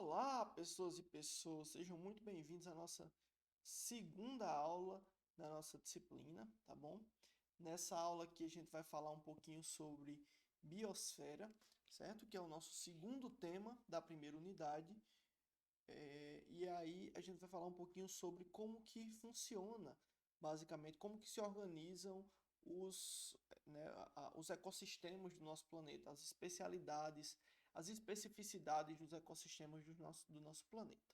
Olá, pessoas e pessoas, sejam muito bem-vindos à nossa segunda aula da nossa disciplina, tá bom? Nessa aula aqui a gente vai falar um pouquinho sobre biosfera, certo? Que é o nosso segundo tema da primeira unidade. E aí a gente vai falar um pouquinho sobre como que funciona, basicamente, como que se organizam os, né, os ecossistemas do nosso planeta, as especialidades, as especificidades dos ecossistemas do nosso planeta.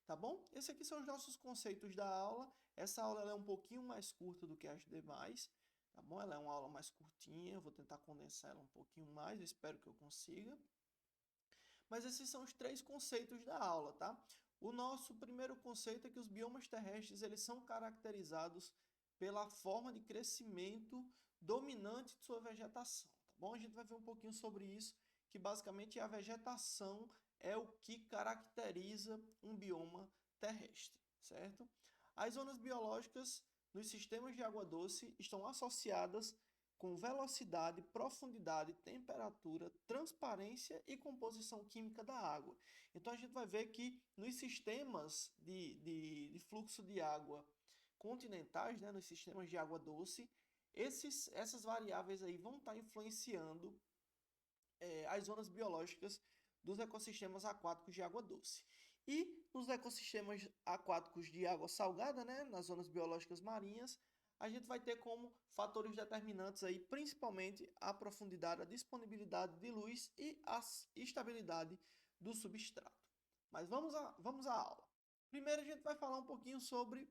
Tá bom? Esses aqui são os nossos conceitos da aula. Essa aula ela é um pouquinho mais curta do que as demais, tá bom? Ela é uma aula mais curtinha, eu vou tentar condensar ela um pouquinho mais, eu espero que eu consiga. Mas esses são os três conceitos da aula, tá? O nosso primeiro conceito é que os biomas terrestres eles são caracterizados pela forma de crescimento dominante de sua vegetação, tá bom? A gente vai ver um pouquinho sobre isso, que basicamente a vegetação é o que caracteriza um bioma terrestre, certo? As zonas biológicas nos sistemas de água doce estão associadas com velocidade, profundidade, temperatura, transparência e composição química da água. Então a gente vai ver que nos sistemas de fluxo de água continentais, né, nos sistemas de água doce, essas variáveis aí vão estar influenciando as zonas biológicas dos ecossistemas aquáticos de água doce. E nos ecossistemas aquáticos de água salgada, né, nas zonas biológicas marinhas, a gente vai ter como fatores determinantes aí, principalmente a profundidade, a disponibilidade de luz e a estabilidade do substrato. Mas vamos à aula. Primeiro a gente vai falar um pouquinho sobre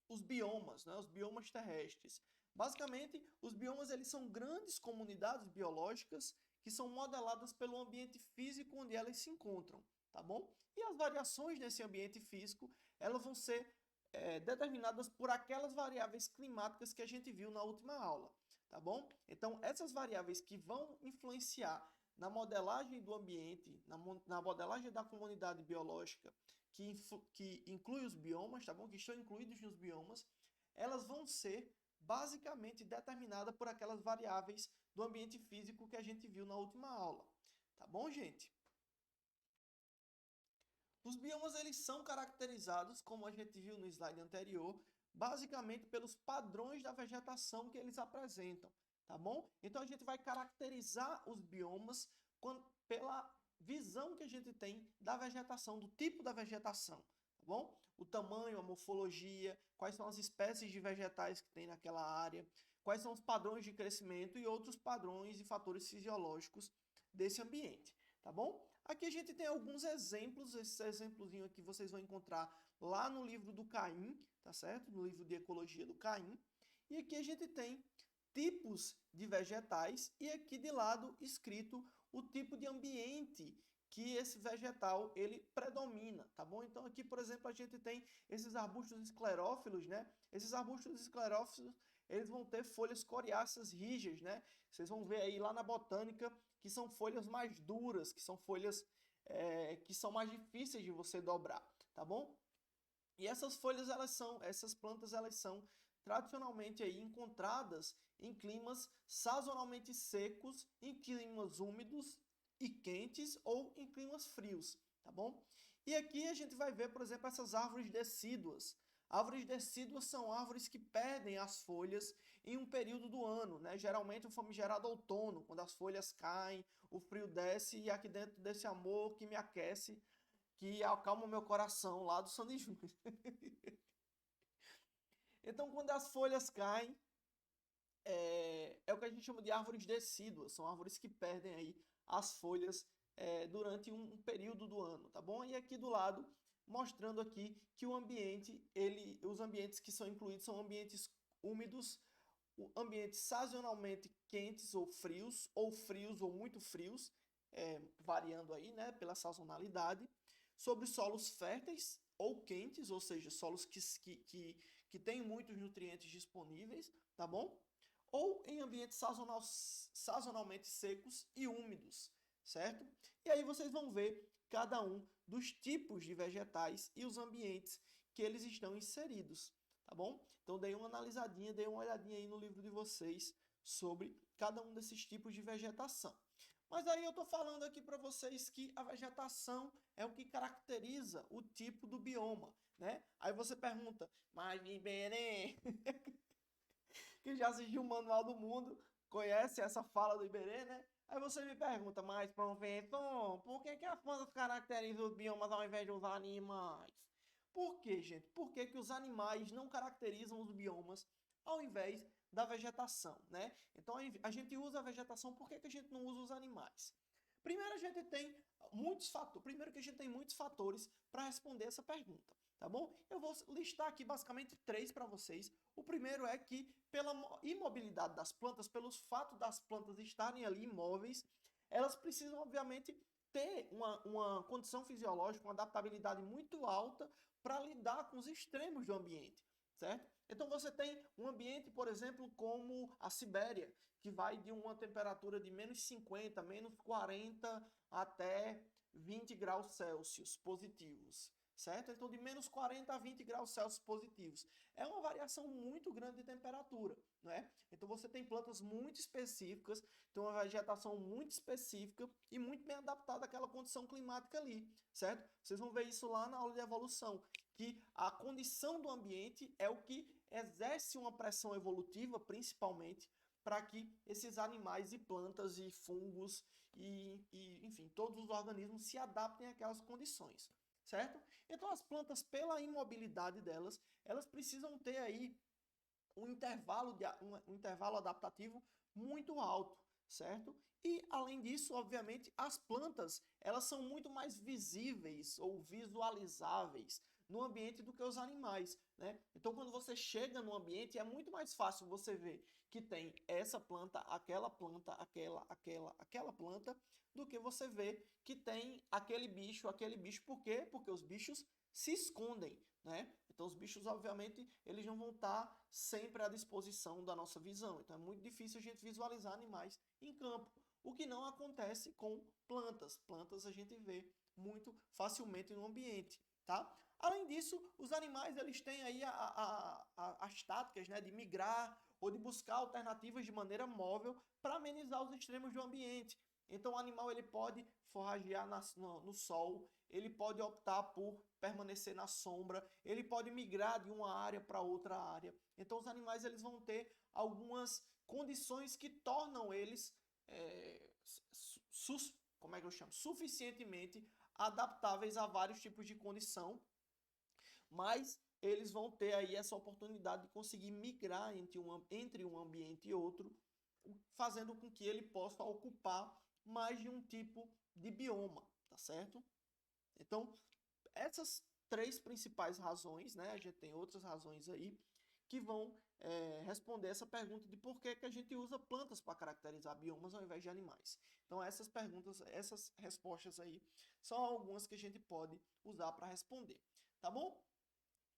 os biomas, né, os biomas terrestres. Basicamente, os biomas eles são grandes comunidades biológicas que são modeladas pelo ambiente físico onde elas se encontram, tá bom? E as variações nesse ambiente físico, elas vão ser determinadas por aquelas variáveis climáticas que a gente viu na última aula, tá bom? Então, essas variáveis que vão influenciar na modelagem do ambiente, na modelagem da comunidade biológica, que inclui os biomas, tá bom? Que estão incluídos nos biomas, elas vão ser basicamente determinadas por aquelas variáveis do ambiente físico que a gente viu na última aula. Tá bom, gente? Os biomas eles são caracterizados, como a gente viu no slide anterior, basicamente pelos padrões da vegetação que eles apresentam, tá bom? Então a gente vai caracterizar os biomas pela visão que a gente tem da vegetação, do tipo da vegetação, tá bom? O tamanho, a morfologia, quais são as espécies de vegetais que tem naquela área, quais são os padrões de crescimento e outros padrões e fatores fisiológicos desse ambiente, tá bom? Aqui a gente tem alguns exemplos, esse exemplozinho aqui vocês vão encontrar lá no livro do Caim, tá certo? No livro de ecologia do Caim. E aqui a gente tem tipos de vegetais e aqui de lado escrito o tipo de ambiente que esse vegetal ele predomina, tá bom? Então aqui, por exemplo, a gente tem esses arbustos esclerófilos, né? Esses arbustos esclerófilos, eles vão ter folhas coriáceas rígidas, né? Vocês vão ver aí lá na botânica que são folhas mais duras, que são folhas que são mais difíceis de você dobrar, tá bom? E essas folhas, essas plantas, elas são tradicionalmente aí encontradas em climas sazonalmente secos, em climas úmidos e quentes ou em climas frios, tá bom? E aqui a gente vai ver, por exemplo, essas árvores decíduas. Árvores decíduas são árvores que perdem as folhas em um período do ano, né? Geralmente o famigerado outono, quando as folhas caem, o frio desce e aqui dentro desse amor que me aquece, que acalma o meu coração lá do Sandy Júnior. Então, quando as folhas caem, é o que a gente chama de árvores decíduas. São árvores que perdem aí as folhas durante um período do ano, tá bom? E aqui do lado, mostrando aqui que o ambiente, os ambientes que são incluídos são ambientes úmidos, ambientes sazonalmente quentes ou frios ou muito frios, variando aí, né, pela sazonalidade, sobre solos férteis ou quentes, ou seja, solos que têm muitos nutrientes disponíveis, tá bom? Ou em ambientes sazonalmente secos e úmidos, certo? E aí vocês vão ver cada um dos tipos de vegetais e os ambientes que eles estão inseridos, tá bom? Então deem uma analisadinha, deem uma olhadinha aí no livro de vocês sobre cada um desses tipos de vegetação. Mas aí eu estou falando aqui para vocês que a vegetação é o que caracteriza o tipo do bioma, né? Aí você pergunta, mas Iberê, que já assistiu o Manual do Mundo, conhece essa fala do Iberê, né? Aí você me pergunta, mas professor, por que as plantas caracterizam os biomas ao invés dos animais? Por quê, gente? Por que os animais não caracterizam os biomas ao invés da vegetação, né? Então a gente usa a vegetação, por que a gente não usa os animais? Primeiro a gente tem muitos fatores, primeiro que a gente tem muitos fatores para responder essa pergunta, tá bom? Eu vou listar aqui basicamente 3 para vocês. O primeiro é que pela imobilidade das plantas, pelo fato das plantas estarem ali imóveis, elas precisam obviamente ter uma condição fisiológica, uma adaptabilidade muito alta para lidar com os extremos do ambiente, certo? Então você tem um ambiente, por exemplo, como a Sibéria, que vai de uma temperatura de menos 50, menos 40 até 20 graus Celsius positivos, certo? Então de menos 40 a 20 graus Celsius positivos. É uma variação muito grande de temperatura, não é? Então você tem plantas muito específicas, tem uma vegetação muito específica e muito bem adaptada àquela condição climática ali, certo? Vocês vão ver isso lá na aula de evolução, que a condição do ambiente é o que exerce uma pressão evolutiva, principalmente, para que esses animais e plantas e fungos enfim, todos os organismos se adaptem àquelas condições, certo? Então as plantas, pela imobilidade delas, elas precisam ter aí um intervalo adaptativo muito alto, certo? E, além disso, obviamente, as plantas, elas são muito mais visíveis ou visualizáveis no ambiente do que os animais, né? Então, quando você chega no ambiente, é muito mais fácil você ver que tem essa planta, aquela planta, aquela planta, do que você ver que tem aquele bicho. Por quê? Porque os bichos se escondem, né? Então os bichos, obviamente, eles não vão estar sempre à disposição da nossa visão. Então é muito difícil a gente visualizar animais em campo, o que não acontece com plantas. Plantas a gente vê muito facilmente no ambiente, tá? Além disso, os animais eles têm aí as táticas, né, de migrar ou de buscar alternativas de maneira móvel para amenizar os extremos do ambiente. Então o animal ele pode forragear no sol, ele pode optar por permanecer na sombra, ele pode migrar de uma área para outra área. Então os animais eles vão ter algumas condições que tornam eles como é que eu chamo? Suficientemente adaptáveis a vários tipos de condição, mas eles vão ter aí essa oportunidade de conseguir migrar entre um ambiente e outro, fazendo com que ele possa ocupar mais de um tipo de bioma, tá certo? Então, essas 3 principais razões, né? A gente tem outras razões aí que vão responder essa pergunta de por que a gente usa plantas para caracterizar biomas ao invés de animais. Então, essas perguntas, essas respostas aí são algumas que a gente pode usar para responder, tá bom?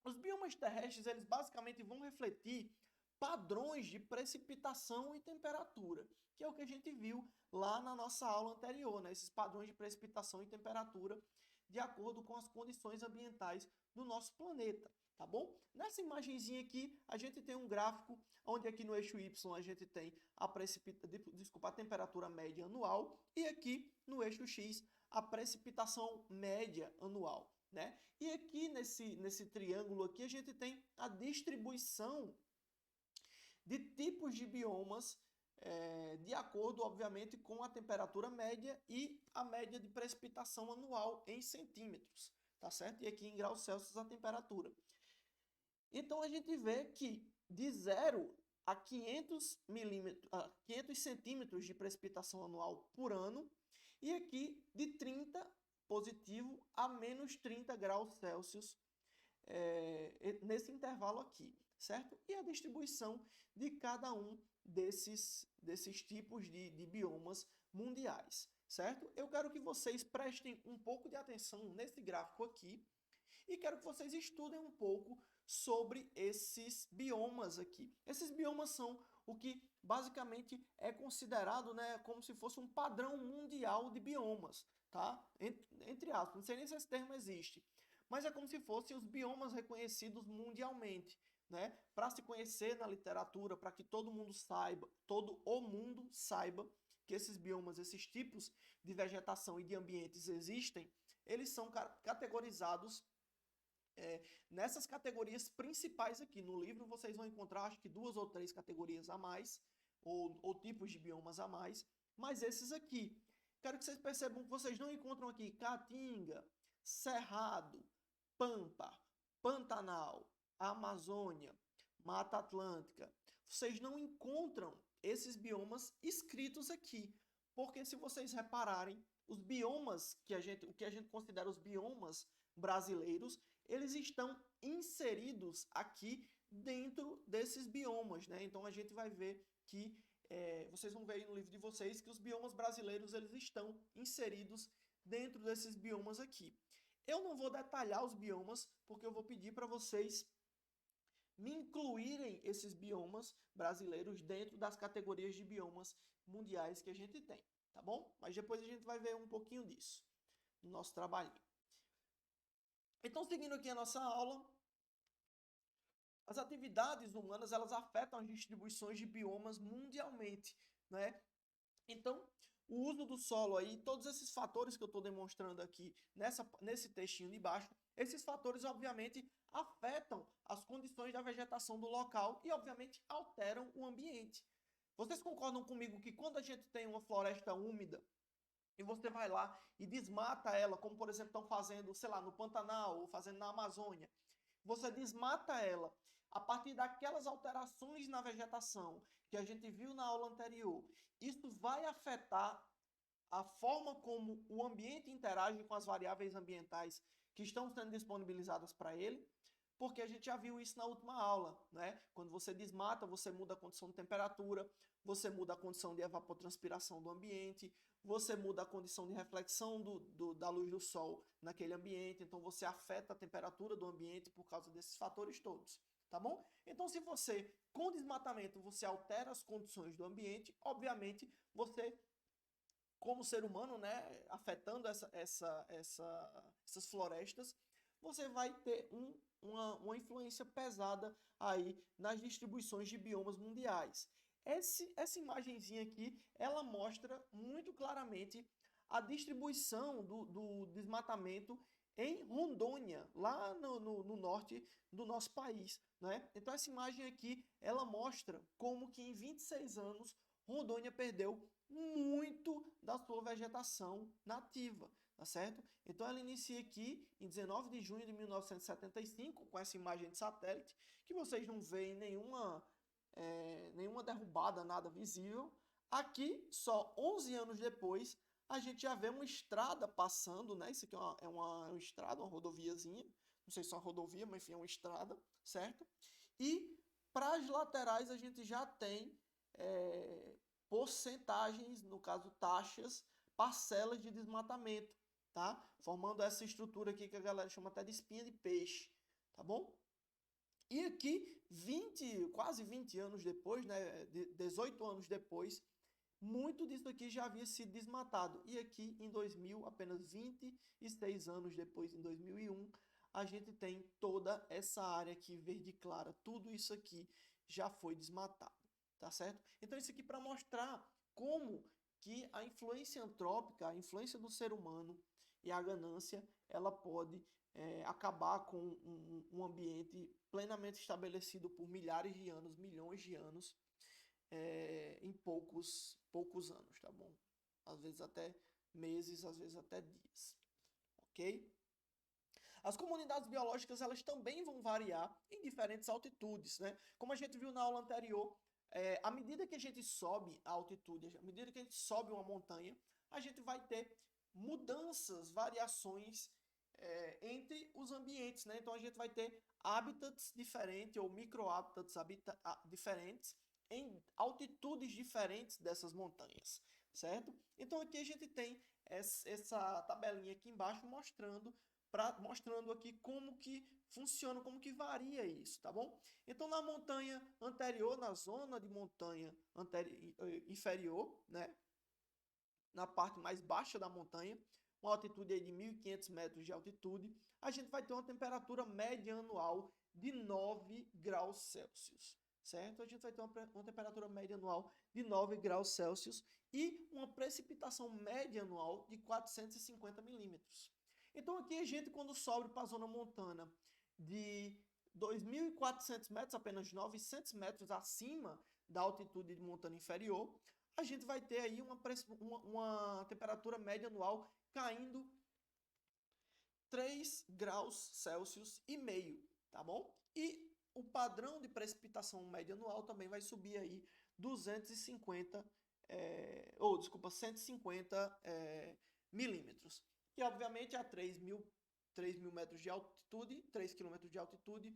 Os biomas terrestres, eles basicamente vão refletir padrões de precipitação e temperatura, que é o que a gente viu lá na nossa aula anterior, né? Esses padrões de precipitação e temperatura de acordo com as condições ambientais do nosso planeta, tá bom? Nessa imagenzinha aqui, a gente tem um gráfico onde aqui no eixo Y a gente tem a temperatura média anual e aqui no eixo X a precipitação média anual, né? E aqui nesse triângulo aqui a gente tem a distribuição de tipos de biomas de acordo, obviamente, com a temperatura média e a média de precipitação anual em centímetros, tá certo? E aqui em graus Celsius a temperatura. Então a gente vê que de 0 a 500 centímetros de precipitação anual por ano, e aqui de 30 positivo a menos 30 graus Celsius nesse intervalo aqui, certo? E a distribuição de cada um desses tipos de biomas mundiais, certo? Eu quero que vocês prestem um pouco de atenção nesse gráfico aqui e quero que vocês estudem um pouco sobre esses biomas aqui. Esses biomas são o que basicamente é considerado, né, como se fosse um padrão mundial de biomas, tá? Entre aspas, não sei nem se esse termo existe, mas é como se fossem os biomas reconhecidos mundialmente, né? Para se conhecer na literatura, para que todo o mundo saiba que esses biomas, esses tipos de vegetação e de ambientes existem, eles são categorizados nessas categorias principais aqui. No livro vocês vão encontrar acho que 2 ou 3 categorias a mais, ou tipos de biomas a mais, mas esses aqui. Quero que vocês percebam que vocês não encontram aqui Caatinga, Cerrado, Pampa, Pantanal, Amazônia, Mata Atlântica. Vocês não encontram esses biomas escritos aqui, porque se vocês repararem, os biomas o que a gente considera os biomas brasileiros, eles estão inseridos aqui dentro desses biomas, né? Então a gente vai ver que vocês vão ver aí no livro de vocês que os biomas brasileiros eles estão inseridos dentro desses biomas aqui. Eu não vou detalhar os biomas porque eu vou pedir para vocês me incluírem esses biomas brasileiros dentro das categorias de biomas mundiais que a gente tem, tá bom? Mas depois a gente vai ver um pouquinho disso no nosso trabalhinho. Então, seguindo aqui a nossa aula, as atividades humanas, elas afetam as distribuições de biomas mundialmente, né? Então, o uso do solo aí, todos esses fatores que eu estou demonstrando aqui nesse textinho de baixo, esses fatores, obviamente, afetam as condições da vegetação do local e, obviamente, alteram o ambiente. Vocês concordam comigo que quando a gente tem uma floresta úmida, e você vai lá e desmata ela, como por exemplo estão fazendo, sei lá, no Pantanal ou fazendo na Amazônia. Você desmata ela a partir daquelas alterações na vegetação que a gente viu na aula anterior. Isso vai afetar a forma como o ambiente interage com as variáveis ambientais que estão sendo disponibilizadas para ele, porque a gente já viu isso na última aula, né? Quando você desmata, você muda a condição de temperatura, você muda a condição de evapotranspiração do ambiente, você muda a condição de reflexão da luz do sol naquele ambiente, então você afeta a temperatura do ambiente por causa desses fatores todos, tá bom? Então, se você, com desmatamento, você altera as condições do ambiente, obviamente, você, como ser humano, né, afetando essas florestas, você vai ter uma influência pesada aí nas distribuições de biomas mundiais. Essa imagenzinha aqui, ela mostra muito claramente a distribuição do desmatamento em Rondônia, lá no norte do nosso país, né? Então essa imagem aqui, ela mostra como que em 26 anos Rondônia perdeu muito da sua vegetação nativa, tá certo? Então ela inicia aqui em 19 de junho de 1975, com essa imagem de satélite, que vocês não veem nenhuma derrubada, nada visível. Aqui, só 11 anos depois, a gente já vê uma estrada passando, né? Isso aqui é uma estrada, uma rodoviazinha. Não sei se é uma rodovia, mas enfim, é uma estrada, certo? E para as laterais a gente já tem porcentagens, no caso taxas, parcelas de desmatamento, tá? Formando essa estrutura aqui que a galera chama até de espinha de peixe, tá bom? E aqui, quase 20 anos depois, né, 18 anos depois, muito disso aqui já havia sido desmatado. E aqui, em 2000, apenas 26 anos depois, em 2001, a gente tem toda essa área aqui verde clara. Tudo isso aqui já foi desmatado, tá certo? Então, isso aqui para mostrar como que a influência antrópica, a influência do ser humano e a ganância, ela pode acabar com um ambiente plenamente estabelecido por milhares de anos, milhões de anos, em poucos anos, tá bom? Às vezes até meses, às vezes até dias, ok? As comunidades biológicas, elas também vão variar em diferentes altitudes, né? Como a gente viu na aula anterior, à medida que a gente sobe a altitude, à medida que a gente sobe uma montanha, a gente vai ter mudanças, variações entre os ambientes, né? Então a gente vai ter hábitats diferentes ou microhábitats diferentes em altitudes diferentes dessas montanhas, certo? Então aqui a gente tem essa tabelinha aqui embaixo mostrando aqui como que funciona, como que varia isso, tá bom? Então na montanha anterior, na zona de montanha inferior, né? Na parte mais baixa da montanha, uma altitude aí de 1.500 metros de altitude, a gente vai ter uma temperatura média anual de 9 graus Celsius, certo? A gente vai ter uma temperatura média anual de 9 graus Celsius e uma precipitação média anual de 450 milímetros. Então aqui a gente, quando sobe para a zona montana de 2.400 metros, apenas 900 metros acima da altitude de montana inferior, a gente vai ter aí uma temperatura média anual caindo 3 graus Celsius e meio, tá bom? E o padrão de precipitação média anual também vai subir aí 250, 150 milímetros, que obviamente a 3.000 metros de altitude, 3 quilômetros de altitude,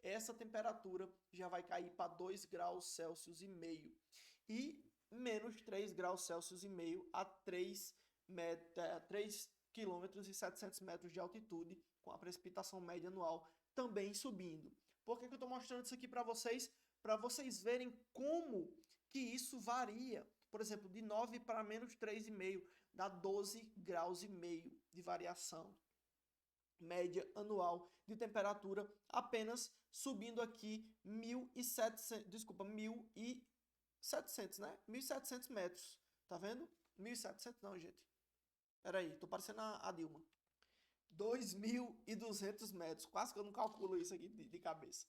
essa temperatura já vai cair para 2 graus Celsius e meio. E menos 3 graus Celsius e meio a 3 quilômetros e 700 metros de altitude, com a precipitação média anual também subindo. Por que eu estou mostrando isso aqui para vocês? Para vocês verem como que isso varia. Por exemplo, de 9 para menos 3,5, dá 12 graus e meio de variação média anual de temperatura, apenas subindo aqui 1.700, né? 1.700 metros, tá vendo? 1.700 não, gente. Peraí, tô parecendo a Dilma. 2.200 metros, quase que eu não calculo isso aqui de cabeça.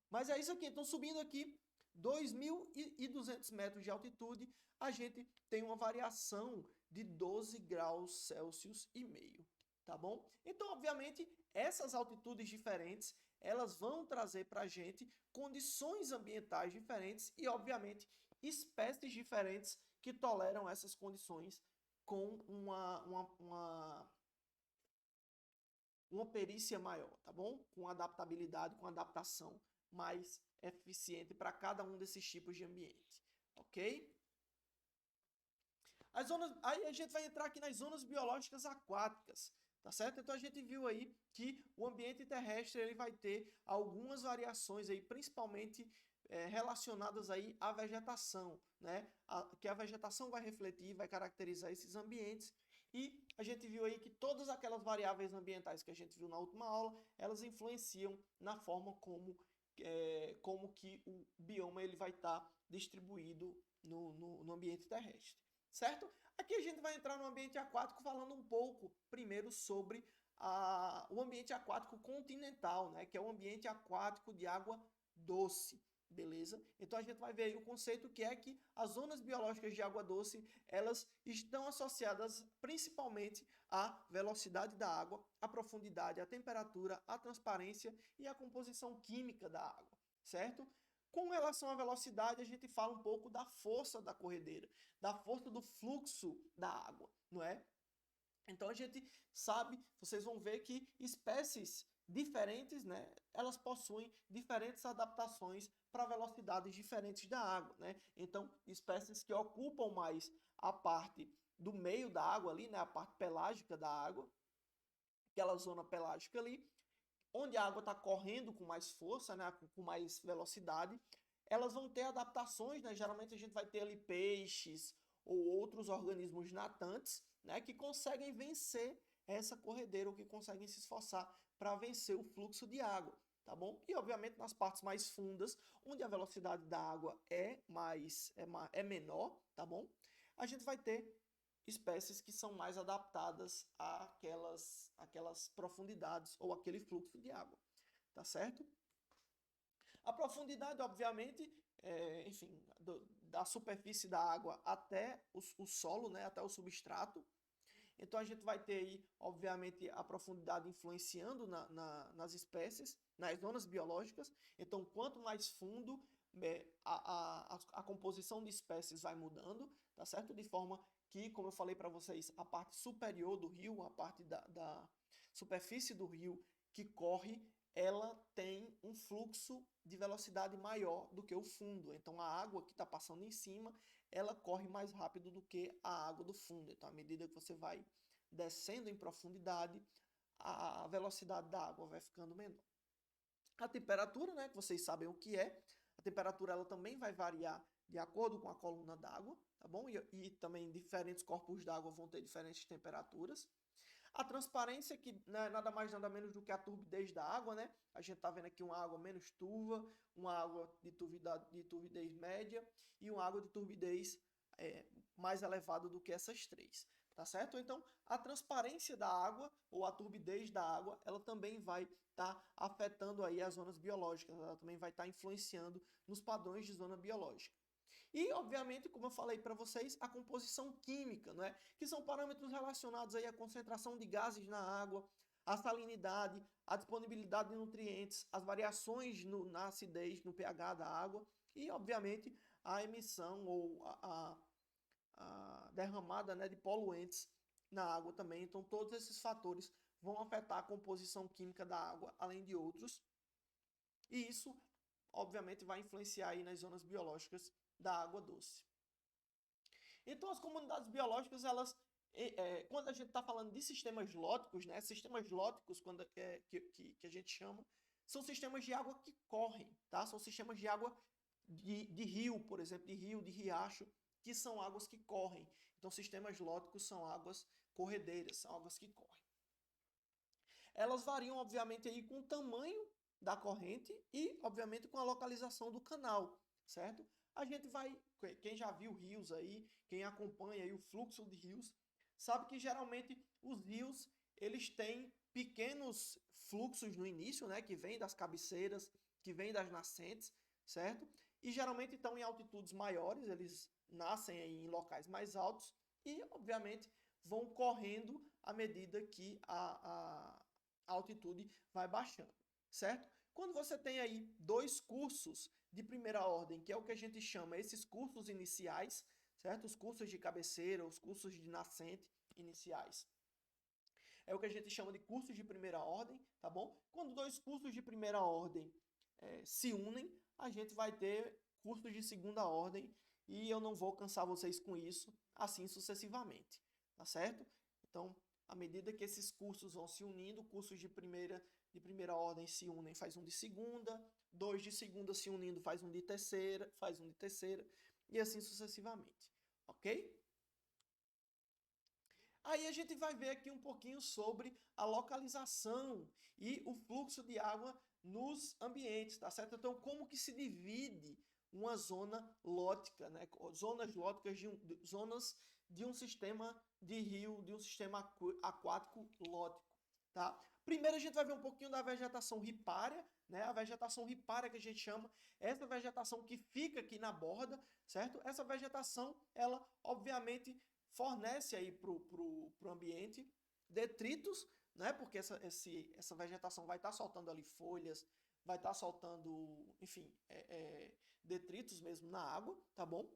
Mas é isso aqui, então subindo aqui 2.200 metros de altitude, a gente tem uma variação de 12 graus Celsius e meio, tá bom? Então, obviamente, essas altitudes diferentes, elas vão trazer para a gente condições ambientais diferentes e, obviamente, espécies diferentes que toleram essas condições com uma perícia maior, tá bom? Com adaptabilidade, com adaptação mais eficiente para cada um desses tipos de ambiente, ok? Aí a gente vai entrar aqui nas zonas biológicas aquáticas, tá certo? Então a gente viu aí que o ambiente terrestre ele vai ter algumas variações aí, principalmente relacionadas aí à vegetação, né? Que a vegetação vai refletir, vai caracterizar esses ambientes. E a gente viu aí que todas aquelas variáveis ambientais que a gente viu na última aula, elas influenciam na forma como que o bioma ele vai estar distribuído no ambiente terrestre, certo? Aqui a gente vai entrar no ambiente aquático falando um pouco primeiro sobre o ambiente aquático continental, né? Que é o ambiente aquático de água doce. Beleza? Então a gente vai ver aí o conceito que é que as zonas biológicas de água doce, elas estão associadas principalmente à velocidade da água, à profundidade, à temperatura, à transparência e à composição química da água, certo? Com relação à velocidade, a gente fala um pouco da força da corredeira, da força do fluxo da água, não é? Então a gente sabe, vocês vão ver que espécies diferentes, né, elas possuem diferentes adaptações para velocidades diferentes da água, né? Então, espécies que ocupam mais a parte do meio da água ali, né, a parte pelágica da água, aquela zona pelágica ali, onde a água está correndo com mais força, né, com mais velocidade, elas vão ter adaptações, né? Geralmente a gente vai ter ali peixes ou outros organismos natantes, né, que conseguem vencer essa corredeira ou que conseguem se esforçar para vencer o fluxo de água, tá bom? E obviamente nas partes mais fundas, onde a velocidade da água é menor, tá bom? A gente vai ter espécies que são mais adaptadas àquelas profundidades ou aquele fluxo de água, tá certo? A profundidade, obviamente, enfim, da superfície da água até o solo, né, até o substrato. Então a gente vai ter aí, obviamente, a profundidade influenciando nas espécies, nas zonas biológicas. Então, quanto mais fundo, a composição de espécies vai mudando, tá certo? De forma que, como eu falei para vocês, a parte superior do rio, a parte da superfície do rio que corre, ela tem um fluxo de velocidade maior do que o fundo. Então, a água que está passando em cima, ela corre mais rápido do que a água do fundo. Então, à medida que você vai descendo em profundidade, a velocidade da água vai ficando menor. A temperatura, né, que vocês sabem o que é, a temperatura ela também vai variar de acordo com a coluna d'água, tá bom? E também diferentes corpos d'água vão ter diferentes temperaturas. A transparência, que não é nada mais nada menos do que a turbidez da água, né? A gente está vendo aqui uma água menos turva, uma água de turbidez média e uma água de turbidez mais elevada do que essas três, tá certo? Então, a transparência da água ou a turbidez da água, ela também vai estar afetando aí as zonas biológicas, ela também vai estar influenciando nos padrões de zona biológica. E, obviamente, como eu falei para vocês, a composição química, né? Que são parâmetros relacionados aí à concentração de gases na água, a salinidade, a disponibilidade de nutrientes, as variações na acidez, no pH da água e, obviamente, a emissão ou a derramada, né, de poluentes na água também. Então, todos esses fatores vão afetar a composição química da água, além de outros. E isso, obviamente, vai influenciar aí nas zonas biológicas da água doce. Então, as comunidades biológicas, elas, quando a gente está falando de sistemas lóticos, né, sistemas lóticos, que a gente chama, são sistemas de água que correm, tá? São sistemas de água de rio, por exemplo, de rio, de riacho, que são águas que correm. Então, sistemas lóticos são águas corredeiras, são águas que correm. Elas variam, obviamente, aí com o tamanho da corrente e, obviamente, com a localização do canal, certo? A gente vai, quem já viu rios aí, quem acompanha aí o fluxo de rios, sabe que geralmente os rios, eles têm pequenos fluxos no início, né, que vêm das cabeceiras, que vêm das nascentes, certo? E geralmente estão em altitudes maiores, eles nascem aí em locais mais altos e, obviamente, vão correndo à medida que a altitude vai baixando, certo? Quando você tem aí dois cursos de primeira ordem, que é o que a gente chama esses cursos iniciais, certo? Os cursos de cabeceira, os cursos de nascente iniciais. É o que a gente chama de cursos de primeira ordem, tá bom? Quando dois cursos de primeira ordem se unem, a gente vai ter cursos de segunda ordem e eu não vou cansar vocês com isso, assim sucessivamente, tá certo? Então, à medida que esses cursos vão se unindo, cursos de primeira ordem se unem, faz um de segunda, dois de segunda se unindo, faz um de terceira, e assim sucessivamente, ok? Aí a gente vai ver aqui um pouquinho sobre a localização e o fluxo de água nos ambientes, tá certo? Então, como que se divide uma zona lótica, né? Zonas lóticas zonas de um sistema de rio, de um sistema aquático lótico, tá? Primeiro a gente vai ver um pouquinho da vegetação ripária, né? A vegetação ripária que a gente chama, essa vegetação que fica aqui na borda, certo? Essa vegetação, ela obviamente fornece aí para o ambiente detritos, né? Porque essa vegetação vai estar soltando ali folhas, vai estar soltando, enfim, detritos mesmo na água, tá bom?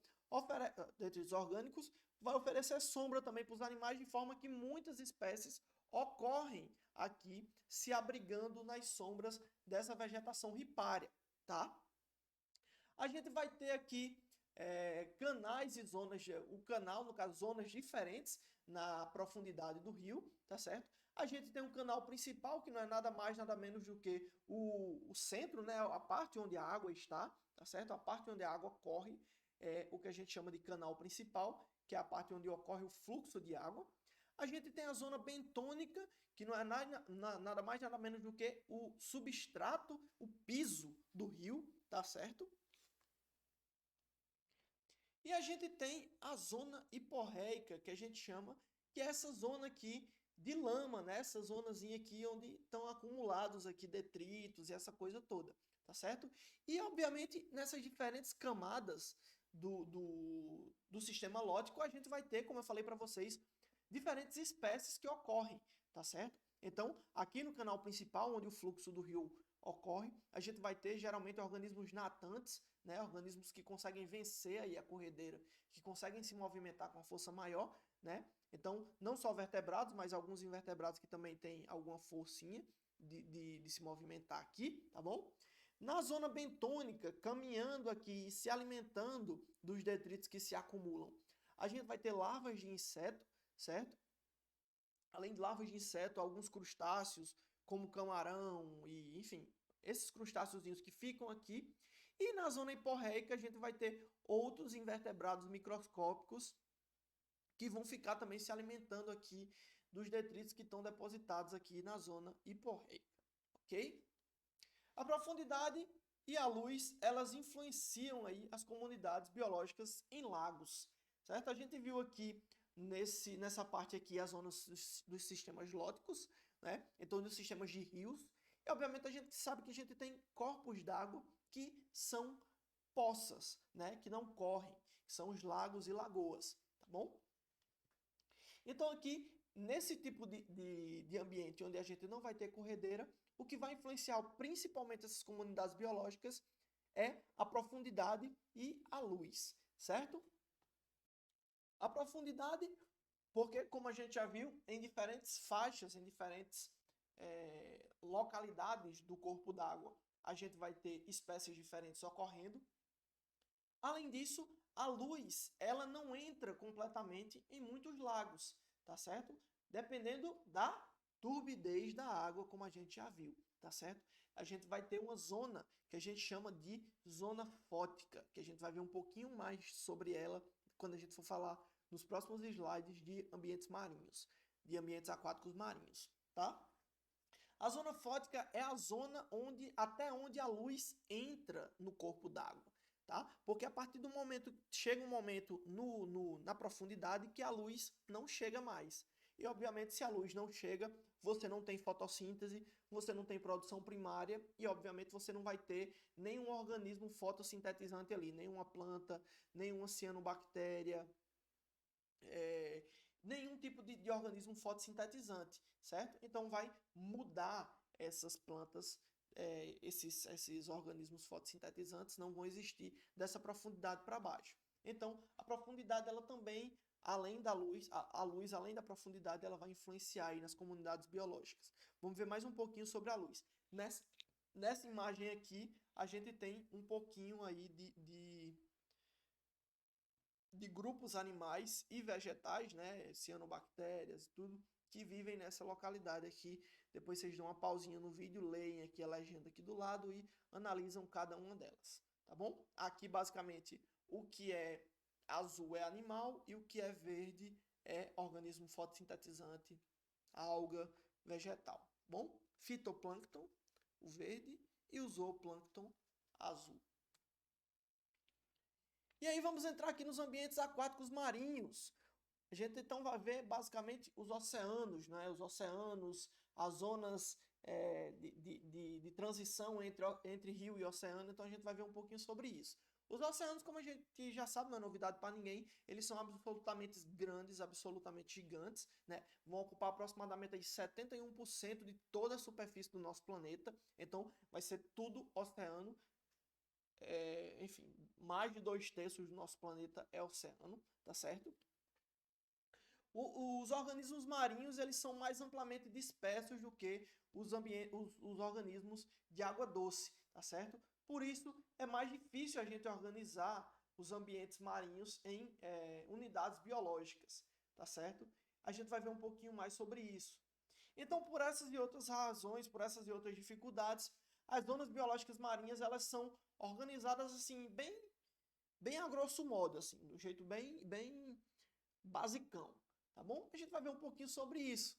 Detritos orgânicos, vai oferecer sombra também para os animais, de forma que muitas espécies ocorrem aqui se abrigando nas sombras dessa vegetação ripária, tá? A gente vai ter aqui canais e zonas, o canal, no caso, zonas diferentes na profundidade do rio, tá certo? A gente tem um canal principal, que não é nada mais, nada menos do que o centro, né? A parte onde a água está, tá certo? A parte onde a água corre, é o que a gente chama de canal principal, que é a parte onde ocorre o fluxo de água. A gente tem a zona bentônica, que não é nada mais, nada menos do que o substrato, o piso do rio, tá certo? E a gente tem a zona hiporreica, que a gente chama, que é essa zona aqui de lama, né? Essa zonazinha aqui onde estão acumulados aqui detritos e essa coisa toda, tá certo? E, obviamente, nessas diferentes camadas do sistema lótico, a gente vai ter, como eu falei para vocês, diferentes espécies que ocorrem, tá certo? Então, aqui no canal principal, onde o fluxo do rio ocorre, a gente vai ter geralmente organismos natantes, né, organismos que conseguem vencer aí a corredeira, que conseguem se movimentar com uma força maior, né? Então, não só vertebrados, mas alguns invertebrados que também têm alguma forcinha de se movimentar aqui, tá bom? Na zona bentônica, caminhando aqui, se alimentando dos detritos que se acumulam, a gente vai ter larvas de inseto, certo? Além de larvas de inseto, alguns crustáceos, como camarão e, enfim, esses crustáceos que ficam aqui. E na zona hiporreica a gente vai ter outros invertebrados microscópicos que vão ficar também se alimentando aqui dos detritos que estão depositados aqui na zona hiporreica, ok? A profundidade e a luz, elas influenciam aí as comunidades biológicas em lagos, certo? A gente viu aqui nessa parte aqui as zonas dos sistemas lóticos, né? Então, dos sistemas de rios. E, obviamente, a gente sabe que a gente tem corpos d'água que são poças, né? Que não correm, que são os lagos e lagoas, tá bom? Então, aqui, nesse tipo de ambiente onde a gente não vai ter corredeira, o que vai influenciar principalmente essas comunidades biológicas é a profundidade e a luz, certo? A profundidade, porque, como a gente já viu, em diferentes faixas, em diferentes localidades do corpo d'água, a gente vai ter espécies diferentes ocorrendo. Além disso, a luz, ela não entra completamente em muitos lagos, tá certo? Dependendo da turbidez da água, como a gente já viu, tá certo? A gente vai ter uma zona que a gente chama de zona fótica, que a gente vai ver um pouquinho mais sobre ela quando a gente for falar nos próximos slides de ambientes marinhos, de ambientes aquáticos marinhos, tá? A zona fótica é a zona até onde a luz entra no corpo d'água, tá? Porque a partir do momento, chega um momento na profundidade que a luz não chega mais. E, obviamente, se a luz não chega, você não tem fotossíntese, você não tem produção primária e, obviamente, você não vai ter nenhum organismo fotossintetizante ali, nenhuma planta, nenhuma cianobactéria, nenhum tipo de organismo fotossintetizante, certo? Então, vai mudar essas plantas, esses organismos fotossintetizantes não vão existir dessa profundidade para baixo. Então, a profundidade, ela também, além da luz, a luz, além da profundidade, ela vai influenciar aí nas comunidades biológicas. Vamos ver mais um pouquinho sobre a luz. Nessa imagem aqui, a gente tem um pouquinho aí de grupos animais e vegetais, né, cianobactérias e tudo, que vivem nessa localidade aqui. Depois vocês dão uma pausinha no vídeo, leem aqui a legenda aqui do lado e analisam cada uma delas, tá bom? Aqui, basicamente, o que é azul é animal e o que é verde é organismo fotossintetizante, alga, vegetal, tá bom? Fitoplâncton, o verde, e o zooplâncton, azul. E aí vamos entrar aqui nos ambientes aquáticos marinhos. A gente então vai ver basicamente os oceanos, né? Os oceanos, as zonas de transição entre rio e oceano. Então a gente vai ver um pouquinho sobre isso. Os oceanos, como a gente já sabe, não é novidade para ninguém, eles são absolutamente grandes, absolutamente gigantes, né? Vão ocupar aproximadamente 71% de toda a superfície do nosso planeta. Então vai ser tudo oceano. Enfim, mais de 2/3 do nosso planeta é oceano, tá certo? Os organismos marinhos, eles são mais amplamente dispersos do que os organismos de água doce, tá certo? Por isso, é mais difícil a gente organizar os ambientes marinhos em unidades biológicas, tá certo? A gente vai ver um pouquinho mais sobre isso. Então, por essas e outras razões, por essas e outras dificuldades, as zonas biológicas marinhas, elas são organizadas assim, bem a grosso modo, assim, do jeito bem basicão, tá bom? A gente vai ver um pouquinho sobre isso.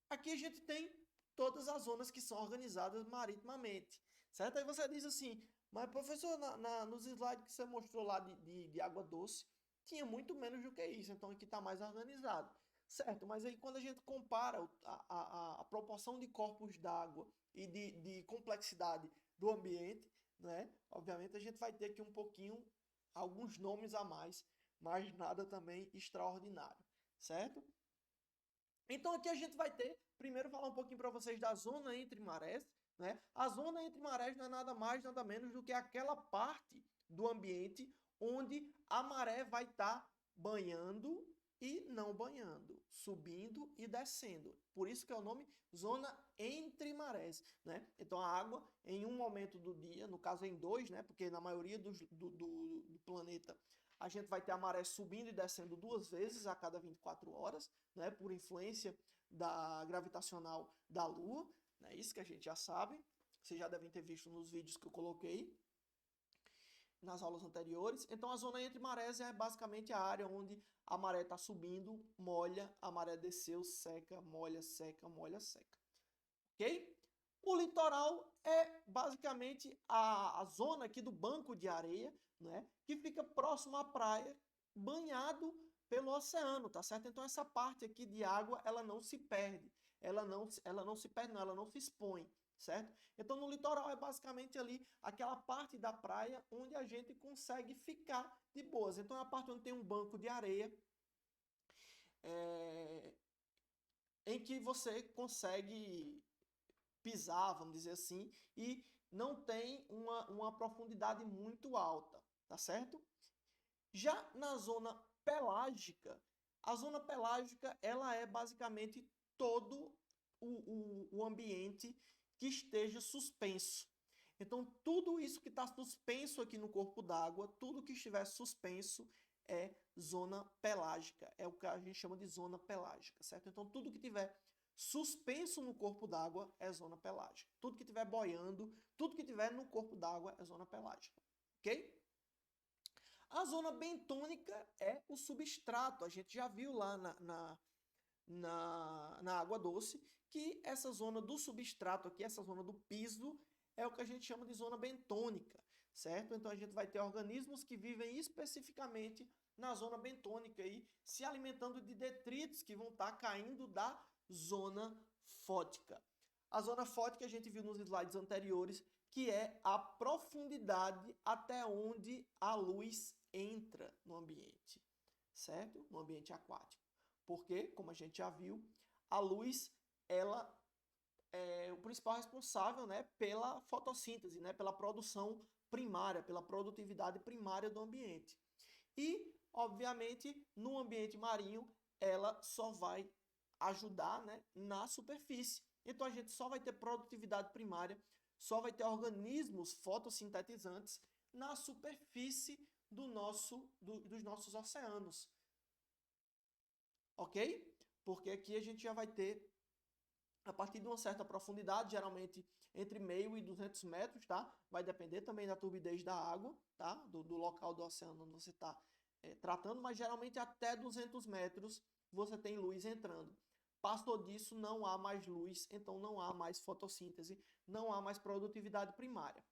Aqui a gente tem todas as zonas que são organizadas maritimamente, certo? Aí você diz assim, mas professor, nos slides que você mostrou lá de água doce, tinha muito menos do que isso, então aqui está mais organizado. Certo, mas aí quando a gente compara a proporção de corpos d'água e de complexidade do ambiente, né? Obviamente a gente vai ter aqui um pouquinho, alguns nomes a mais, mas nada também extraordinário, certo? Então aqui a gente vai ter, primeiro falar um pouquinho para vocês da zona entre marés, né? A zona entre marés não é nada mais, nada menos do que aquela parte do ambiente onde a maré vai estar banhando e não banhando, subindo e descendo. Por isso que é o nome zona entre marés, né? Então a água em um momento do dia, no caso em dois, né? Porque na maioria do planeta a gente vai ter a maré subindo e descendo 2 vezes a cada 24 horas, né? Por influência da gravitacional da Lua, né? Isso que a gente já sabe. Vocês já devem ter visto nos vídeos que eu coloquei. nas aulas anteriores. Então, a zona entre marés é basicamente a área onde a maré está subindo, molha, a maré desceu, seca, molha, seca, molha, seca. Ok? O litoral é basicamente a zona aqui do banco de areia, né, que fica próximo à praia, banhado pelo oceano, tá certo? Então, essa parte aqui de água, ela não se perde. Ela não se perde, não, ela não se expõe, certo? Então, no litoral é basicamente ali aquela parte da praia onde a gente consegue ficar de boas. Então, é a parte onde tem um banco de areia, em que você consegue pisar, vamos dizer assim, e não tem uma profundidade muito alta, tá certo? Já na zona pelágica, a zona pelágica ela é basicamente todo o ambiente que esteja suspenso. Então, tudo isso que está suspenso aqui no corpo d'água, tudo que estiver suspenso é zona pelágica. É o que a gente chama de zona pelágica, certo? Então, tudo que tiver suspenso no corpo d'água é zona pelágica. Tudo que estiver boiando, tudo que tiver no corpo d'água é zona pelágica. Ok? A zona bentônica é o substrato. A gente já viu lá na água doce que essa zona do substrato aqui, essa zona do piso, é o que a gente chama de zona bentônica, certo? Então a gente vai ter organismos que vivem especificamente na zona bentônica aí, se alimentando de detritos que vão estar caindo da zona fótica. A zona fótica a gente viu nos slides anteriores, que é a profundidade até onde a luz entra no ambiente, certo? No ambiente aquático. Porque, como a gente já viu, a luz ela é o principal responsável, né, pela fotossíntese, né, pela produção primária, pela produtividade primária do ambiente. E, obviamente, no ambiente marinho, ela só vai ajudar, né, na superfície. Então, a gente só vai ter produtividade primária, só vai ter organismos fotossintetizantes na superfície dos nossos oceanos. Ok? Porque aqui a gente já vai ter, a partir de uma certa profundidade, geralmente entre meio e 200 metros, tá? Vai depender também da turbidez da água, tá? Do local do oceano onde você está tratando, mas geralmente até 200 metros você tem luz entrando. Passou disso, não há mais luz, então não há mais fotossíntese, não há mais produtividade primária.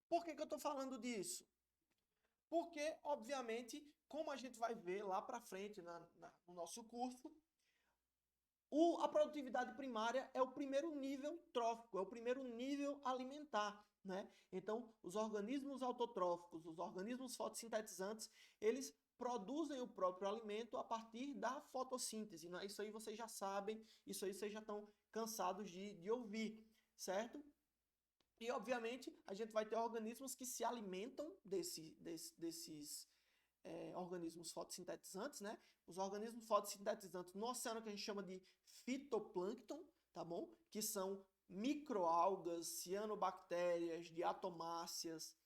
Por que eu estou falando disso? Porque, obviamente, como a gente vai ver lá para frente no nosso curso, a produtividade primária é o primeiro nível trófico, é o primeiro nível alimentar, né? Então, os organismos autotróficos, os organismos fotossintetizantes, eles produzem o próprio alimento a partir da fotossíntese, né? Isso aí vocês já sabem, isso aí vocês já estão cansados de ouvir, certo? E, obviamente, a gente vai ter organismos que se alimentam desses organismos fotossintetizantes, né? Os organismos fotossintetizantes no oceano que a gente chama de fitoplâncton, tá bom? Que são microalgas, cianobactérias, diatomáceas.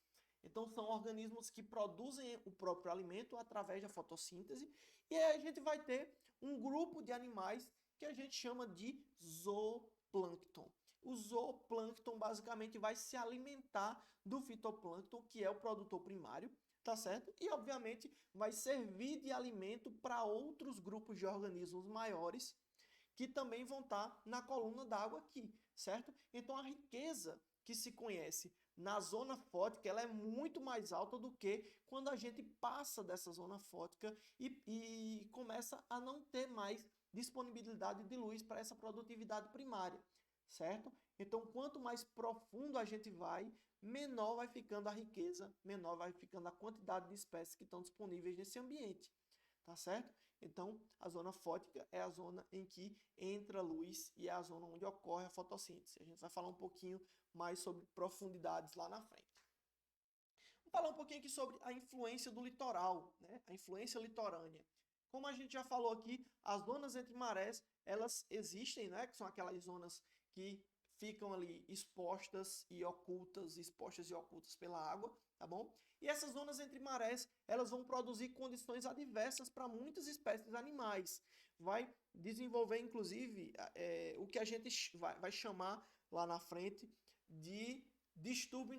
Então, são organismos que produzem o próprio alimento através da fotossíntese. E aí a gente vai ter um grupo de animais que a gente chama de zooplâncton. O zooplâncton basicamente vai se alimentar do fitoplâncton, que é o produtor primário, tá certo? E, obviamente, vai servir de alimento para outros grupos de organismos maiores que também vão estar na coluna d'água aqui, certo? Então, a riqueza que se conhece na zona fótica, ela é muito mais alta do que quando a gente passa dessa zona fótica e começa a não ter mais disponibilidade de luz para essa produtividade primária, certo? Então, quanto mais profundo a gente vai, menor vai ficando a riqueza, menor vai ficando a quantidade de espécies que estão disponíveis nesse ambiente, tá certo? Então, a zona fótica é a zona em que entra a luz e é a zona onde ocorre a fotossíntese. A gente vai falar um pouquinho mais sobre profundidades lá na frente. Vou falar um pouquinho aqui sobre a influência do litoral, né? A influência litorânea. Como a gente já falou aqui, as zonas entre marés, elas existem, né? Que são aquelas zonas que ficam ali expostas e ocultas pela água, tá bom? E essas zonas entre marés, elas vão produzir condições adversas para muitas espécies animais. Vai desenvolver, inclusive, o que a gente vai chamar lá na frente de distúrbio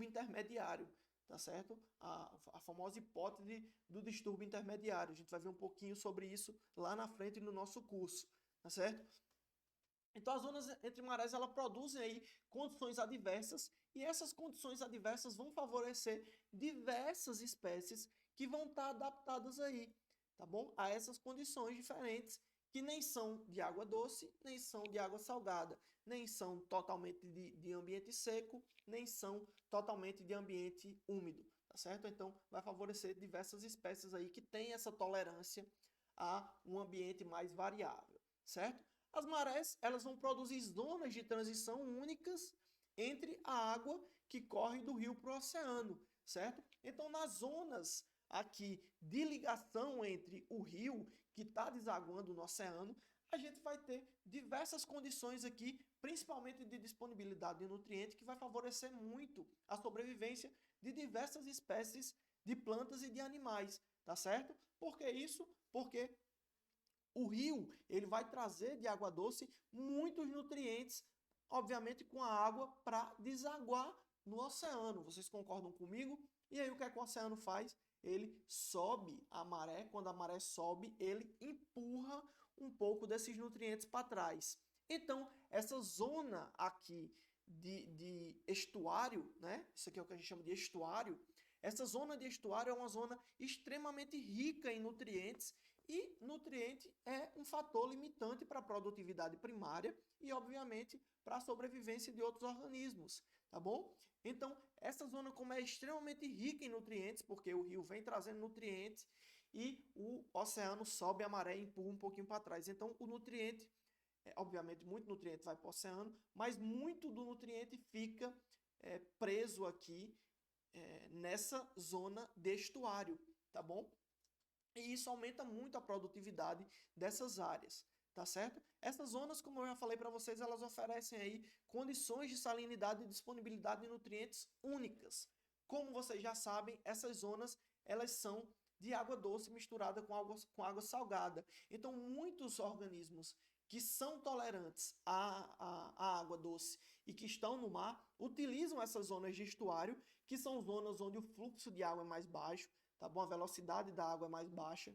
intermediário, tá certo? A famosa hipótese do distúrbio intermediário. A gente vai ver um pouquinho sobre isso lá na frente no nosso curso, tá certo? Então, as zonas entre marés, elas produzem aí condições adversas, e essas condições adversas vão favorecer diversas espécies que vão estar adaptadas aí, tá bom? A essas condições diferentes, que nem são de água doce, nem são de água salgada, nem são totalmente de ambiente seco, nem são totalmente de ambiente úmido, tá certo? Então, vai favorecer diversas espécies aí que têm essa tolerância a um ambiente mais variável, certo? As marés, elas vão produzir zonas de transição únicas entre a água que corre do rio para o oceano, certo? Então, nas zonas aqui de ligação entre o rio que está desaguando no oceano, a gente vai ter diversas condições aqui, principalmente de disponibilidade de nutrientes, que vai favorecer muito a sobrevivência de diversas espécies de plantas e de animais, tá certo? Por que isso? Porque o rio, ele vai trazer de água doce muitos nutrientes, obviamente com a água para desaguar no oceano. Vocês concordam comigo? E aí o que é que o oceano faz? Ele sobe a maré. Quando a maré sobe, ele empurra um pouco desses nutrientes para trás. Então, essa zona aqui de estuário, né? Isso aqui é o que a gente chama de estuário. Essa zona de estuário é uma zona extremamente rica em nutrientes, e nutriente é um fator limitante para a produtividade primária e, obviamente, para a sobrevivência de outros organismos, tá bom? Então, essa zona, como é extremamente rica em nutrientes, porque o rio vem trazendo nutrientes e o oceano sobe a maré e empurra um pouquinho para trás. Então, o nutriente, obviamente, muito nutriente vai para o oceano, mas muito do nutriente fica preso aqui nessa zona de estuário, tá bom? E isso aumenta muito a produtividade dessas áreas, tá certo? Essas zonas, como eu já falei para vocês, elas oferecem aí condições de salinidade e disponibilidade de nutrientes únicas. Como vocês já sabem, essas zonas, elas são de água doce misturada com água salgada. Então, muitos organismos que são tolerantes à água doce e que estão no mar, utilizam essas zonas de estuário, que são zonas onde o fluxo de água é mais baixo, tá bom? A velocidade da água é mais baixa.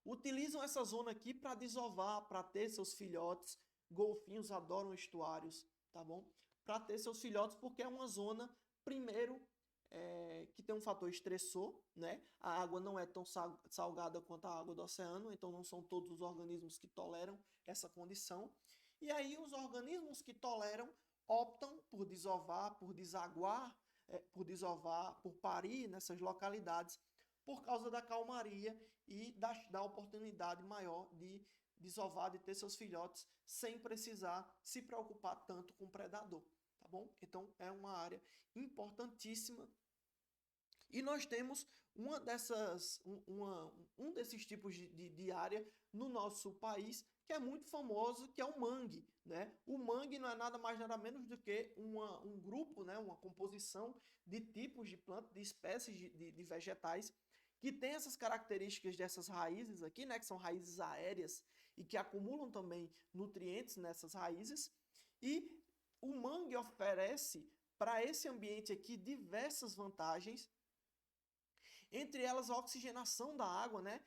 Utilizam essa zona aqui para desovar, para ter seus filhotes. Golfinhos adoram estuários, tá bom? Para ter seus filhotes, porque é uma zona, primeiro, que tem um fator estressor, né? A água não é tão salgada quanto a água do oceano, então não são todos os organismos que toleram essa condição. E aí os organismos que toleram optam por desovar, por desaguar, por parir nessas localidades, por causa da calmaria e da oportunidade maior de desovar, de ter seus filhotes, sem precisar se preocupar tanto com o predador, tá bom? Então, é uma área importantíssima. E nós temos um desses tipos de área no nosso país, que é muito famoso, que é o mangue, né? O mangue não é nada mais nada menos do que um grupo, né? Uma composição de tipos de plantas, de espécies de vegetais, que tem essas características dessas raízes aqui, né? Que são raízes aéreas e que acumulam também nutrientes nessas raízes. E o mangue oferece para esse ambiente aqui diversas vantagens, entre elas a oxigenação da água, né?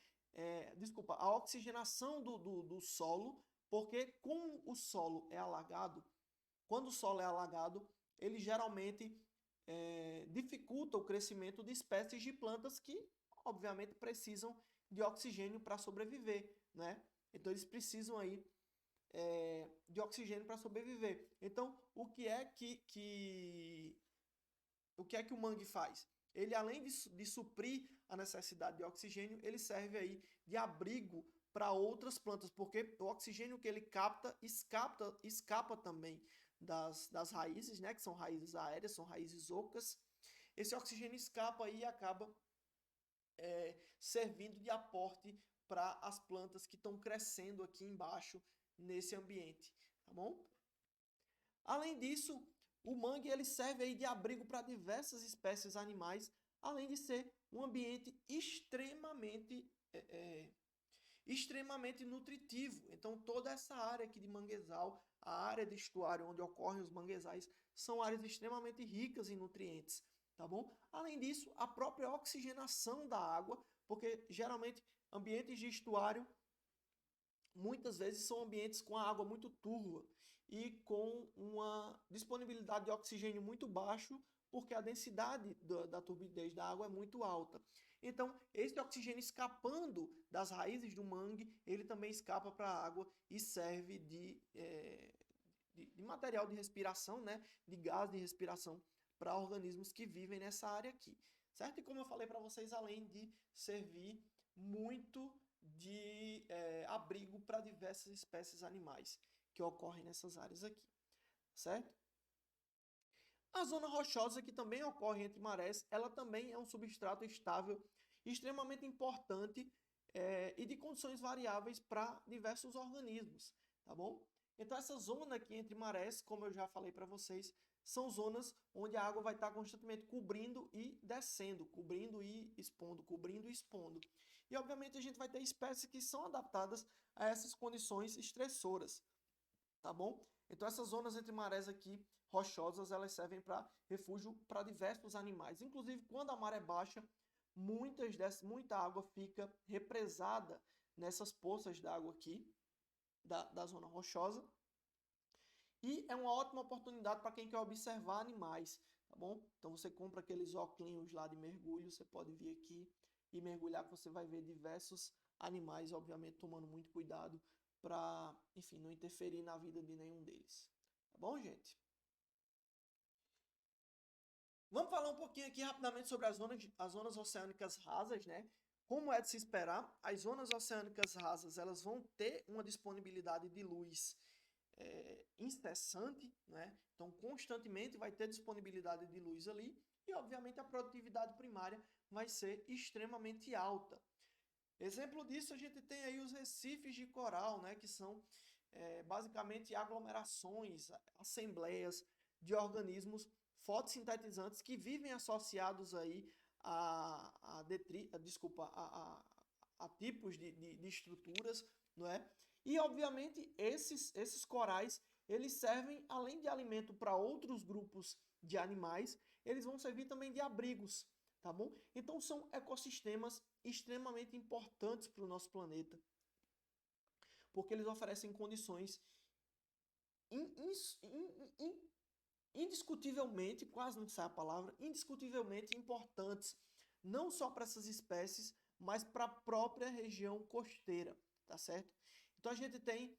A oxigenação do solo, porque como o solo é alagado, quando o solo é alagado, ele geralmente dificulta o crescimento de espécies de plantas que, obviamente, precisam de oxigênio para sobreviver, né? Então, eles precisam aí de oxigênio para sobreviver. Então, o que é que o mangue faz? Ele, além de suprir a necessidade de oxigênio, ele serve aí de abrigo para outras plantas, porque o oxigênio que ele capta escapa também das raízes, né, que são raízes aéreas, são raízes ocas. Esse oxigênio escapa e acaba servindo de aporte para as plantas que estão crescendo aqui embaixo nesse ambiente, tá bom? Além disso, o mangue ele serve aí de abrigo para diversas espécies animais, além de ser um ambiente extremamente nutritivo. Então, toda essa área aqui de manguezal, a área de estuário onde ocorrem os manguezais são áreas extremamente ricas em nutrientes, tá bom? Além disso, a própria oxigenação da água, porque geralmente ambientes de estuário muitas vezes são ambientes com a água muito turva e com uma disponibilidade de oxigênio muito baixo, porque a densidade da turbidez da água é muito alta. Então, esse oxigênio escapando das raízes do mangue, ele também escapa para a água e serve de material de respiração, né? De gás de respiração para organismos que vivem nessa área aqui, certo? E como eu falei para vocês, além de servir muito de abrigo para diversas espécies animais que ocorrem nessas áreas aqui, certo? A zona rochosa, que também ocorre entre marés, ela também é um substrato estável extremamente importante e de condições variáveis para diversos organismos, tá bom? Então essa zona aqui entre marés, como eu já falei para vocês, são zonas onde a água vai estar constantemente cobrindo e descendo, cobrindo e expondo, cobrindo e expondo. E obviamente a gente vai ter espécies que são adaptadas a essas condições estressoras, tá bom? Então essas zonas entre marés aqui rochosas, elas servem para refúgio para diversos animais. Inclusive, quando a maré baixa, muita água fica represada nessas poças d'água aqui, da zona rochosa. E é uma ótima oportunidade para quem quer observar animais, tá bom? Então você compra aqueles óculos lá de mergulho, você pode vir aqui e mergulhar, que você vai ver diversos animais, obviamente tomando muito cuidado para, enfim, não interferir na vida de nenhum deles. Tá bom, gente? Vamos falar um pouquinho aqui rapidamente sobre as zonas oceânicas rasas, né? Como é de se esperar, as zonas oceânicas rasas, elas vão ter uma disponibilidade de luz incessante, né? Então, constantemente vai ter disponibilidade de luz ali e, obviamente, a produtividade primária vai ser extremamente alta. Exemplo disso, a gente tem aí os recifes de coral, né? Que são basicamente aglomerações, assembleias de organismos fotossintetizantes que vivem associados aí a tipos de estruturas, não é? E, obviamente, esses corais, eles servem, além de alimento para outros grupos de animais, eles vão servir também de abrigos, tá bom? Então, são ecossistemas extremamente importantes para o nosso planeta, porque eles oferecem condições indiscutivelmente, quase não sai a palavra, indiscutivelmente importantes, não só para essas espécies, mas para a própria região costeira, tá certo? Então a gente tem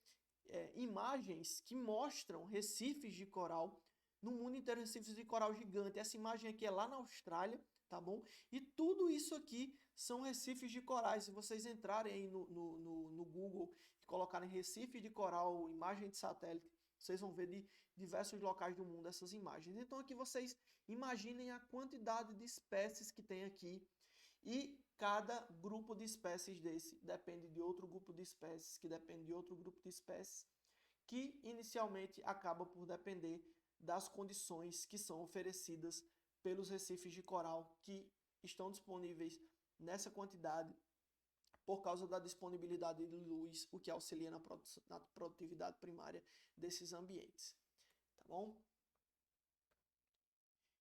imagens que mostram recifes de coral, no mundo inteiro recifes de coral gigante. Essa imagem aqui é lá na Austrália, tá bom? E tudo isso aqui são recifes de corais. Se vocês entrarem aí no Google e colocarem recife de coral, imagem de satélite, vocês vão ver de diversos locais do mundo essas imagens. Então aqui vocês imaginem a quantidade de espécies que tem aqui e cada grupo de espécies desse depende de outro grupo de espécies, que depende de outro grupo de espécies, que inicialmente acaba por depender das condições que são oferecidas pelos recifes de coral que estão disponíveis nessa quantidade por causa da disponibilidade de luz, o que auxilia na produtividade primária desses ambientes. Tá bom?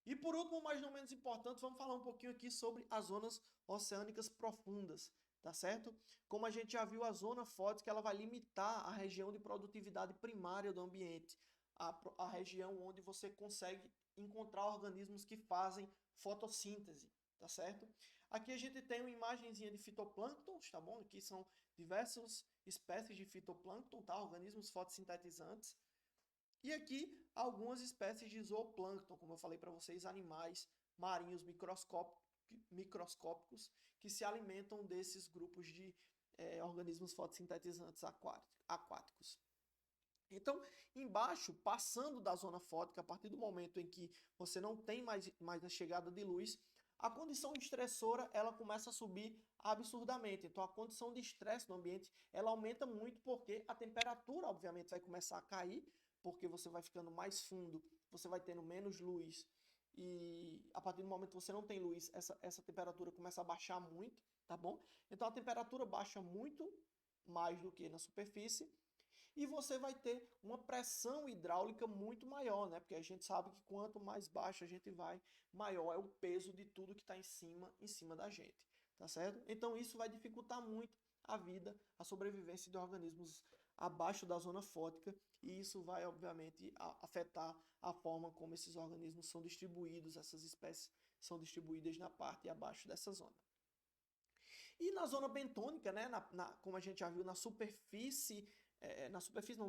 E por último, mas não menos importante, vamos falar um pouquinho aqui sobre as zonas oceânicas profundas, tá certo? Como a gente já viu, a zona fótica ela vai limitar a região de produtividade primária do ambiente, a região onde você consegue encontrar organismos que fazem fotossíntese, tá certo? Aqui a gente tem uma imagenzinha de fitoplânctons, tá bom? Aqui são diversas espécies de fitoplâncton, tá? Organismos fotossintetizantes. E aqui algumas espécies de zooplâncton, como eu falei para vocês, animais marinhos microscópicos que se alimentam desses grupos de organismos fotossintetizantes aquáticos. Então, embaixo, passando da zona fótica, a partir do momento em que você não tem mais a chegada de luz, a condição estressora ela começa a subir absurdamente. Então, a condição de estresse no ambiente ela aumenta muito porque a temperatura, obviamente, vai começar a cair, porque você vai ficando mais fundo, você vai tendo menos luz. E a partir do momento que você não tem luz, essa temperatura começa a baixar muito, tá bom? Então, a temperatura baixa muito mais do que na superfície. e você vai ter uma pressão hidráulica muito maior, né? Porque a gente sabe que quanto mais baixo a gente vai, maior é o peso de tudo que está em cima da gente, tá certo? Então isso vai dificultar muito a vida, a sobrevivência de organismos abaixo da zona fótica, e isso vai, obviamente, afetar a forma como esses organismos são distribuídos, essas espécies são distribuídas na parte abaixo dessa zona. E na zona bentônica, né, como a gente já viu, no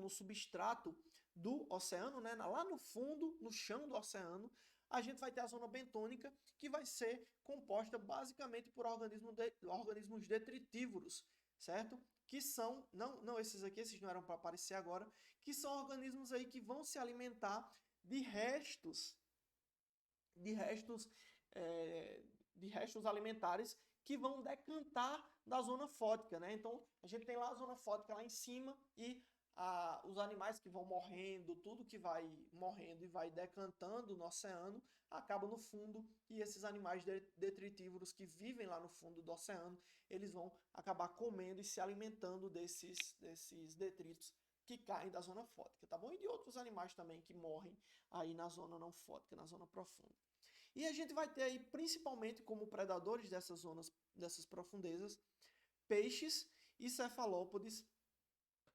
substrato do oceano, né, lá no fundo, no chão do oceano, a gente vai ter a zona bentônica, que vai ser composta basicamente por organismos detritívoros, certo? Que são, não esses aqui, esses não eram para aparecer agora, que são organismos aí que vão se alimentar de restos, de restos, é, de restos alimentares que vão decantar da zona fótica, né? Então, a gente tem lá a zona fótica lá em cima e os animais que vão morrendo, tudo que vai morrendo e vai decantando no oceano, acaba no fundo, e esses animais detritívoros que vivem lá no fundo do oceano, eles vão acabar comendo e se alimentando desses detritos que caem da zona fótica, tá bom? E de outros animais também que morrem aí na zona não fótica, na zona profunda. E a gente vai ter aí, principalmente como predadores dessas zonas, dessas profundezas, peixes e cefalópodes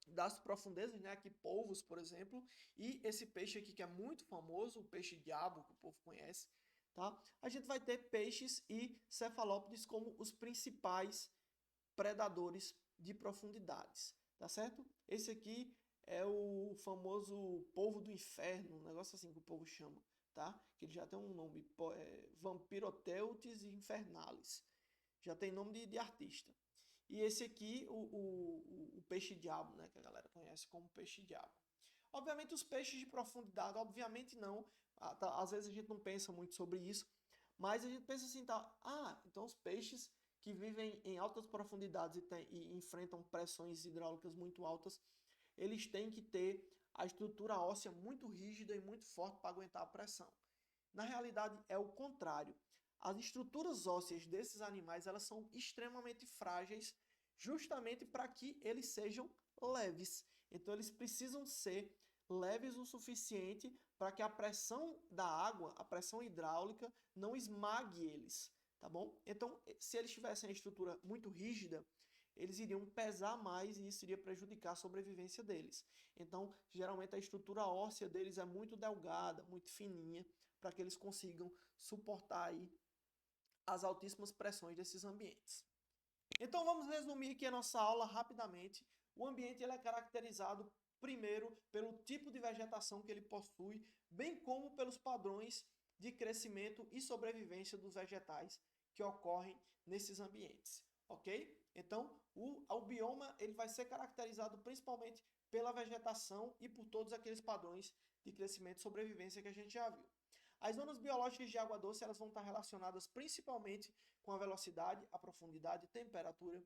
das profundezas, né? Aqui polvos, por exemplo, e esse peixe aqui que é muito famoso, o peixe-diabo, que o povo conhece, tá? A gente vai ter peixes e cefalópodes como os principais predadores de profundidades, tá certo? Esse aqui é o famoso polvo do inferno, um negócio assim que o povo chama, tá? Que ele já tem um nome, Vampiroteutes infernalis. Já tem nome de artista. E esse aqui, o peixe-diabo, né? Que a galera conhece como peixe-diabo. Obviamente os peixes de profundidade, obviamente não. Às vezes a gente não pensa muito sobre isso, mas a gente pensa assim, tá? Então os peixes que vivem em altas profundidades e enfrentam pressões hidráulicas muito altas, eles têm que ter a estrutura óssea muito rígida e muito forte para aguentar a pressão. Na realidade, é o contrário. As estruturas ósseas desses animais, elas são extremamente frágeis, justamente para que eles sejam leves. Então, eles precisam ser leves o suficiente para que a pressão da água, a pressão hidráulica, não esmague eles, tá bom? Então, se eles tivessem a estrutura muito rígida, eles iriam pesar mais e isso iria prejudicar a sobrevivência deles. Então, geralmente a estrutura óssea deles é muito delgada, muito fininha, para que eles consigam suportar aí as altíssimas pressões desses ambientes. Então vamos resumir aqui a nossa aula rapidamente. O ambiente ele é caracterizado primeiro pelo tipo de vegetação que ele possui, bem como pelos padrões de crescimento e sobrevivência dos vegetais que ocorrem nesses ambientes, ok? Então o bioma ele vai ser caracterizado principalmente pela vegetação e por todos aqueles padrões de crescimento e sobrevivência que a gente já viu. As zonas biológicas de água doce elas vão estar relacionadas principalmente com a velocidade, a profundidade, temperatura,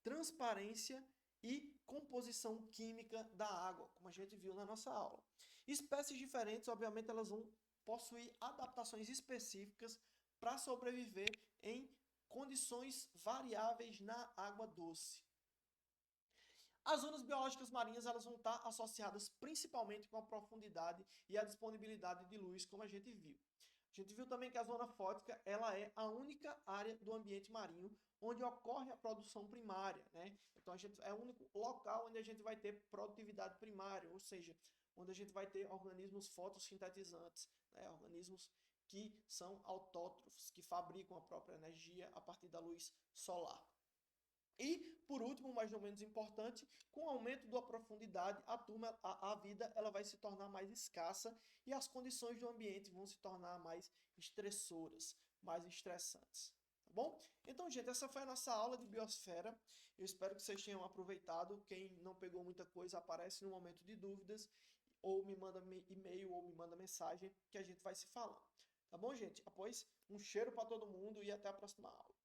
transparência e composição química da água, como a gente viu na nossa aula. Espécies diferentes, obviamente, elas vão possuir adaptações específicas para sobreviver em condições variáveis na água doce. As zonas biológicas marinhas elas vão estar associadas principalmente com a profundidade e a disponibilidade de luz, como a gente viu. A gente viu também que a zona fótica ela é a única área do ambiente marinho onde ocorre a produção primária, né? Então é o único local onde a gente vai ter produtividade primária, ou seja, onde a gente vai ter organismos fotossintetizantes, né? Organismos que são autótrofos, que fabricam a própria energia a partir da luz solar. E, por último, mais ou menos importante, com o aumento da profundidade, a vida ela vai se tornar mais escassa e as condições do ambiente vão se tornar mais estressoras, mais estressantes. Tá bom? Então, gente, essa foi a nossa aula de biosfera. Eu espero que vocês tenham aproveitado. Quem não pegou muita coisa, aparece no momento de dúvidas, ou me manda e-mail, ou me manda mensagem, que a gente vai se falando. Tá bom, gente? Após, um cheiro para todo mundo e até a próxima aula.